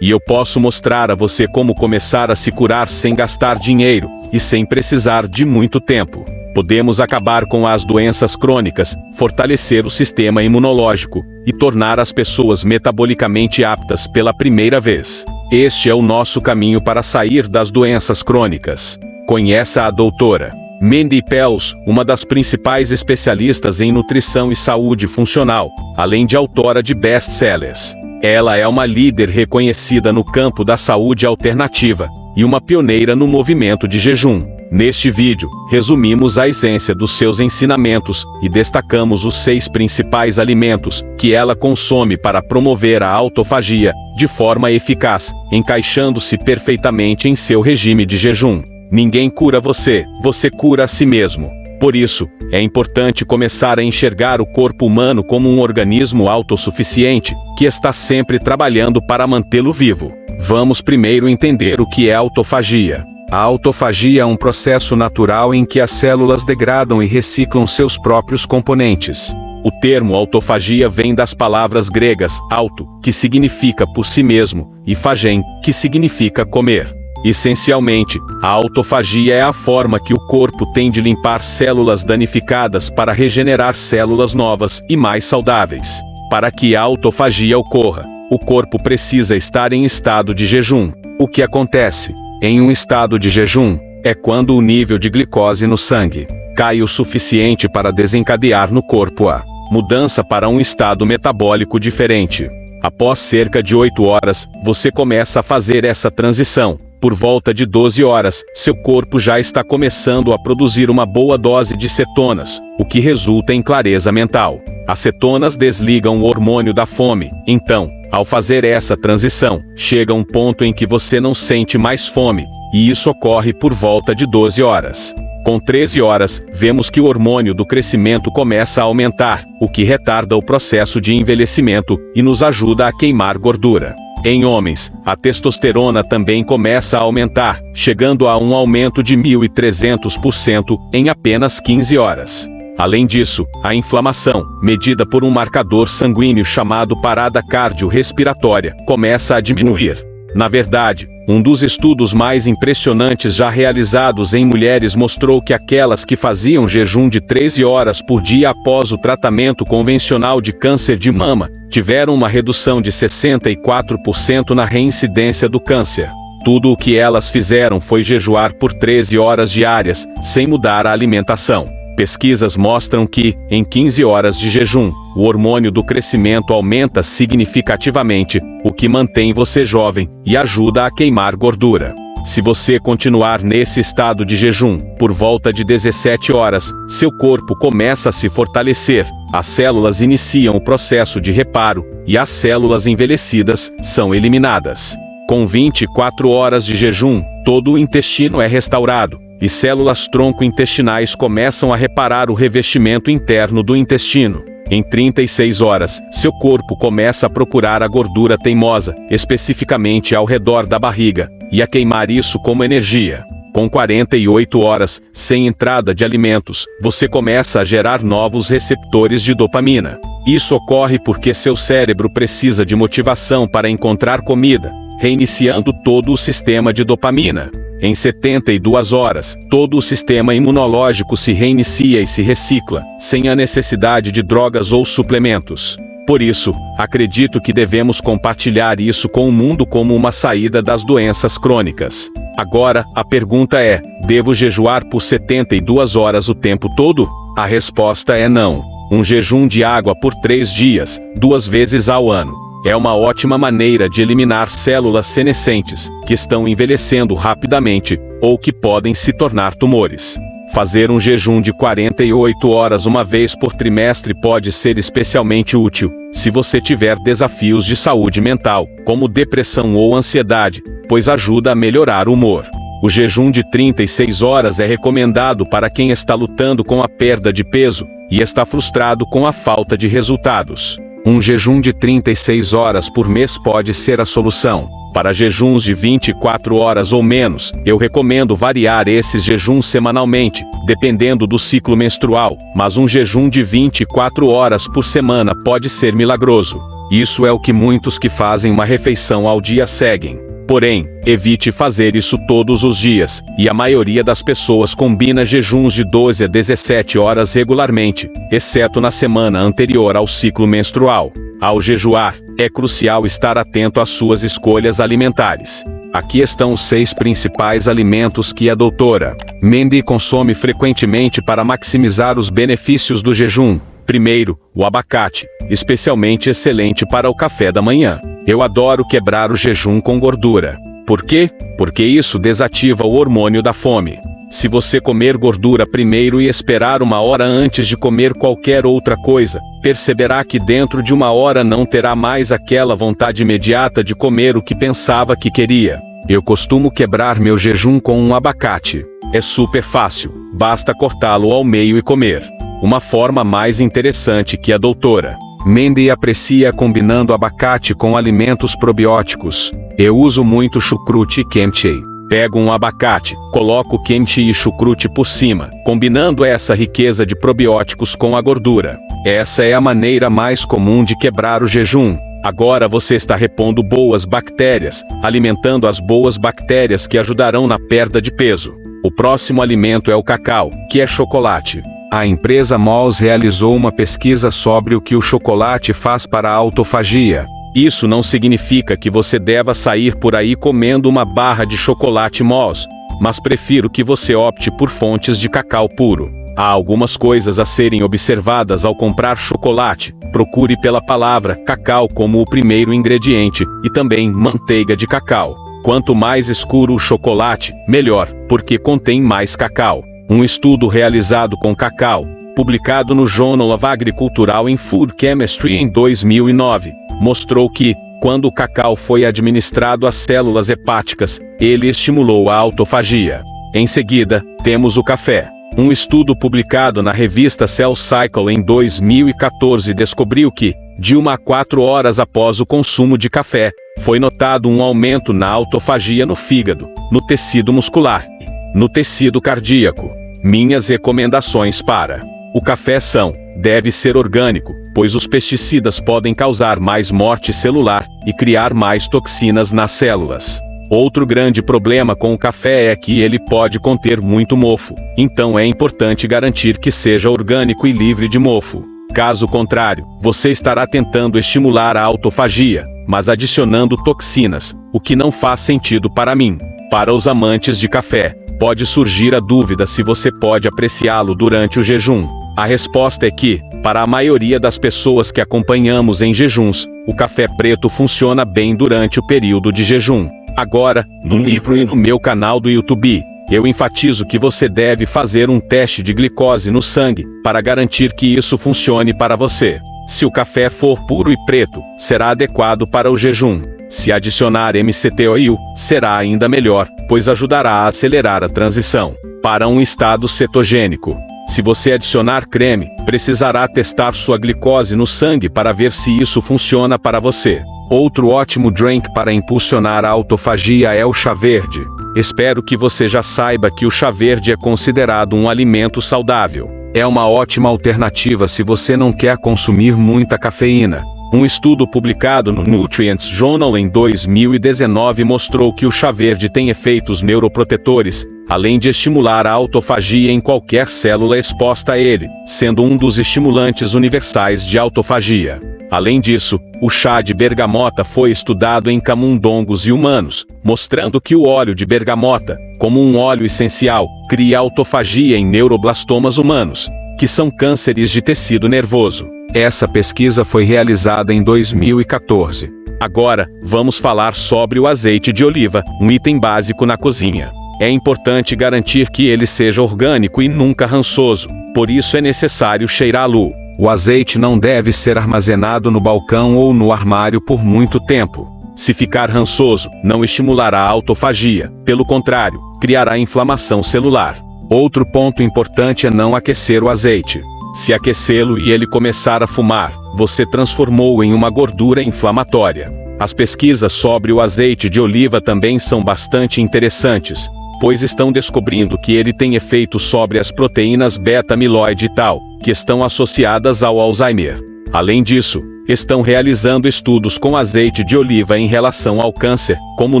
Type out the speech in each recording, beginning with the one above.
E eu posso mostrar a você como começar a se curar sem gastar dinheiro e sem precisar de muito tempo. Podemos acabar com as doenças crônicas, fortalecer o sistema imunológico e tornar as pessoas metabolicamente aptas pela primeira vez. Este é o nosso caminho para sair das doenças crônicas. Conheça a doutora Mandy Pels, uma das principais especialistas em nutrição e saúde funcional, além de autora de best-sellers. Ela é uma líder reconhecida no campo da saúde alternativa e uma pioneira no movimento de jejum. Neste vídeo, resumimos a essência dos seus ensinamentos e destacamos os 6 principais alimentos que ela consome para promover a autofagia de forma eficaz, encaixando-se perfeitamente em seu regime de jejum. Ninguém cura você, você cura a si mesmo. Por isso, é importante começar a enxergar o corpo humano como um organismo autossuficiente, que está sempre trabalhando para mantê-lo vivo. Vamos primeiro entender o que é autofagia. A autofagia é um processo natural em que as células degradam e reciclam seus próprios componentes. O termo autofagia vem das palavras gregas auto, que significa por si mesmo, e phagein, que significa comer. Essencialmente, a autofagia é a forma que o corpo tem de limpar células danificadas para regenerar células novas e mais saudáveis. Para que a autofagia ocorra, o corpo precisa estar em estado de jejum. O que acontece em um estado de jejum é quando o nível de glicose no sangue cai o suficiente para desencadear no corpo a mudança para um estado metabólico diferente. Após cerca de 8 horas, você começa a fazer essa transição. Por volta de 12 horas, seu corpo já está começando a produzir uma boa dose de cetonas, o que resulta em clareza mental. As cetonas desligam o hormônio da fome, então, ao fazer essa transição, chega um ponto em que você não sente mais fome, e isso ocorre por volta de 12 horas. Com 13 horas, vemos que o hormônio do crescimento começa a aumentar, o que retarda o processo de envelhecimento e nos ajuda a queimar gordura. Em homens, a testosterona também começa a aumentar, chegando a um aumento de 1.300% em apenas 15 horas. Além disso, a inflamação, medida por um marcador sanguíneo chamado parada cardiorrespiratória, começa a diminuir. Na verdade, um dos estudos mais impressionantes já realizados em mulheres mostrou que aquelas que faziam jejum de 13 horas por dia após o tratamento convencional de câncer de mama, tiveram uma redução de 64% na reincidência do câncer. Tudo o que elas fizeram foi jejuar por 13 horas diárias, sem mudar a alimentação. Pesquisas mostram que, em 15 horas de jejum, o hormônio do crescimento aumenta significativamente, o que mantém você jovem e ajuda a queimar gordura. Se você continuar nesse estado de jejum, por volta de 17 horas, seu corpo começa a se fortalecer, as células iniciam o processo de reparo, e as células envelhecidas são eliminadas. Com 24 horas de jejum, todo o intestino é restaurado, e células tronco-intestinais começam a reparar o revestimento interno do intestino. Em 36 horas, seu corpo começa a procurar a gordura teimosa, especificamente ao redor da barriga, e a queimar isso como energia. Com 48 horas, sem entrada de alimentos, você começa a gerar novos receptores de dopamina. Isso ocorre porque seu cérebro precisa de motivação para encontrar comida, reiniciando todo o sistema de dopamina. Em 72 horas, todo o sistema imunológico se reinicia e se recicla, sem a necessidade de drogas ou suplementos. Por isso, acredito que devemos compartilhar isso com o mundo como uma saída das doenças crônicas. Agora, a pergunta é: devo jejuar por 72 horas o tempo todo? A resposta é não. Um jejum de água por 3 dias, 2 vezes ao ano, é uma ótima maneira de eliminar células senescentes, que estão envelhecendo rapidamente, ou que podem se tornar tumores. Fazer um jejum de 48 horas uma vez por trimestre pode ser especialmente útil, se você tiver desafios de saúde mental, como depressão ou ansiedade, pois ajuda a melhorar o humor. O jejum de 36 horas é recomendado para quem está lutando com a perda de peso, e está frustrado com a falta de resultados. Um jejum de 36 horas por mês pode ser a solução. Para jejuns de 24 horas ou menos, eu recomendo variar esses jejuns semanalmente, dependendo do ciclo menstrual, mas um jejum de 24 horas por semana pode ser milagroso. Isso é o que muitos que fazem uma refeição ao dia seguem. Porém, evite fazer isso todos os dias, e a maioria das pessoas combina jejuns de 12 a 17 horas regularmente, exceto na semana anterior ao ciclo menstrual. Ao jejuar, é crucial estar atento às suas escolhas alimentares. Aqui estão os 6 principais alimentos que a doutora Mandy consome frequentemente para maximizar os benefícios do jejum. Primeiro, o abacate, especialmente excelente para o café da manhã. Eu adoro quebrar o jejum com gordura. Por quê? Porque isso desativa o hormônio da fome. Se você comer gordura primeiro e esperar 1 hora antes de comer qualquer outra coisa, perceberá que dentro de 1 hora não terá mais aquela vontade imediata de comer o que pensava que queria. Eu costumo quebrar meu jejum com um abacate. É super fácil, basta cortá-lo ao meio e comer. Uma forma mais interessante que a doutora Mandy aprecia combinando abacate com alimentos probióticos. Eu uso muito chucrute e kimchi. Pego um abacate, coloco kimchi e chucrute por cima, combinando essa riqueza de probióticos com a gordura. Essa é a maneira mais comum de quebrar o jejum. Agora você está repondo boas bactérias, alimentando as boas bactérias que ajudarão na perda de peso. O próximo alimento é o cacau, que é chocolate. A empresa Mols realizou uma pesquisa sobre o que o chocolate faz para a autofagia. Isso não significa que você deva sair por aí comendo uma barra de chocolate Mols, mas prefiro que você opte por fontes de cacau puro. Há algumas coisas a serem observadas ao comprar chocolate. Procure pela palavra cacau como o primeiro ingrediente e também manteiga de cacau. Quanto mais escuro o chocolate, melhor, porque contém mais cacau. Um estudo realizado com cacau, publicado no Journal of Agricultural and Food Chemistry em 2009, mostrou que, quando o cacau foi administrado às células hepáticas, ele estimulou a autofagia. Em seguida, temos o café. Um estudo publicado na revista Cell Cycle em 2014 descobriu que, de 1 a 4 horas após o consumo de café, foi notado um aumento na autofagia no fígado, no tecido muscular e no tecido cardíaco. Minhas recomendações para o café são: deve ser orgânico, pois os pesticidas podem causar mais morte celular e criar mais toxinas nas células. Outro grande problema com o café é que ele pode conter muito mofo, então é importante garantir que seja orgânico e livre de mofo. Caso contrário, você estará tentando estimular a autofagia, mas adicionando toxinas, o que não faz sentido para mim. Para os amantes de café, pode surgir a dúvida se você pode apreciá-lo durante o jejum. A resposta é que, para a maioria das pessoas que acompanhamos em jejuns, o café preto funciona bem durante o período de jejum. Agora, no livro e no meu canal do YouTube, eu enfatizo que você deve fazer um teste de glicose no sangue, para garantir que isso funcione para você. Se o café for puro e preto, será adequado para o jejum. Se adicionar MCT-oil, será ainda melhor, pois ajudará a acelerar a transição para um estado cetogênico. Se você adicionar creme, precisará testar sua glicose no sangue para ver se isso funciona para você. Outro ótimo drink para impulsionar a autofagia é o chá verde. Espero que você já saiba que o chá verde é considerado um alimento saudável. É uma ótima alternativa se você não quer consumir muita cafeína. Um estudo publicado no Nutrients Journal em 2019 mostrou que o chá verde tem efeitos neuroprotetores, além de estimular a autofagia em qualquer célula exposta a ele, sendo um dos estimulantes universais de autofagia. Além disso, o chá de bergamota foi estudado em camundongos e humanos, mostrando que o óleo de bergamota, como um óleo essencial, cria autofagia em neuroblastomas humanos, que são cânceres de tecido nervoso. Essa pesquisa foi realizada em 2014. Agora, vamos falar sobre o azeite de oliva, um item básico na cozinha. É importante garantir que ele seja orgânico e nunca rançoso, por isso é necessário cheirá-lo. O azeite não deve ser armazenado no balcão ou no armário por muito tempo. Se ficar rançoso, não estimulará a autofagia, pelo contrário, criará inflamação celular. Outro ponto importante é não aquecer o azeite. Se aquecê-lo e ele começar a fumar, você transformou-o em uma gordura inflamatória. As pesquisas sobre o azeite de oliva também são bastante interessantes, pois estão descobrindo que ele tem efeitos sobre as proteínas beta-amiloide e tal, que estão associadas ao Alzheimer. Além disso, estão realizando estudos com azeite de oliva em relação ao câncer, como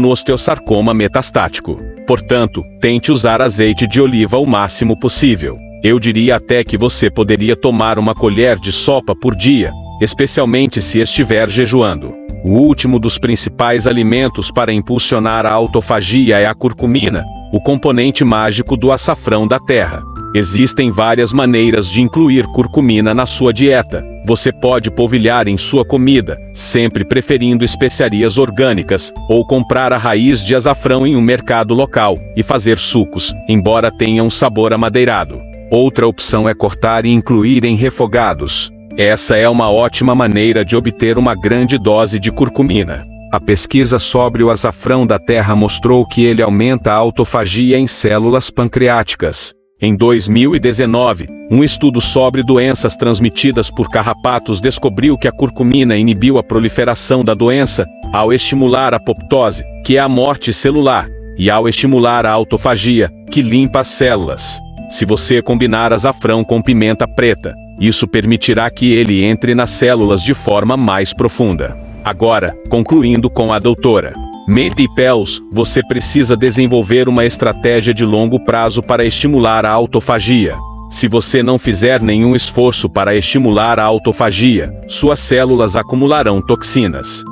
no osteosarcoma metastático. Portanto, tente usar azeite de oliva o máximo possível. Eu diria até que você poderia tomar uma colher de sopa por dia, especialmente se estiver jejuando. O último dos principais alimentos para impulsionar a autofagia é a curcumina, o componente mágico do açafrão da terra. Existem várias maneiras de incluir curcumina na sua dieta. Você pode polvilhar em sua comida, sempre preferindo especiarias orgânicas, ou comprar a raiz de açafrão em um mercado local, e fazer sucos, embora tenha um sabor amadeirado. Outra opção é cortar e incluir em refogados. Essa é uma ótima maneira de obter uma grande dose de curcumina. A pesquisa sobre o açafrão da terra mostrou que ele aumenta a autofagia em células pancreáticas. Em 2019, um estudo sobre doenças transmitidas por carrapatos descobriu que a curcumina inibiu a proliferação da doença, ao estimular a apoptose, que é a morte celular, e ao estimular a autofagia, que limpa as células. Se você combinar açafrão com pimenta preta, isso permitirá que ele entre nas células de forma mais profunda. Agora, concluindo com a doutora Medi Pels, você precisa desenvolver uma estratégia de longo prazo para estimular a autofagia. Se você não fizer nenhum esforço para estimular a autofagia, suas células acumularão toxinas.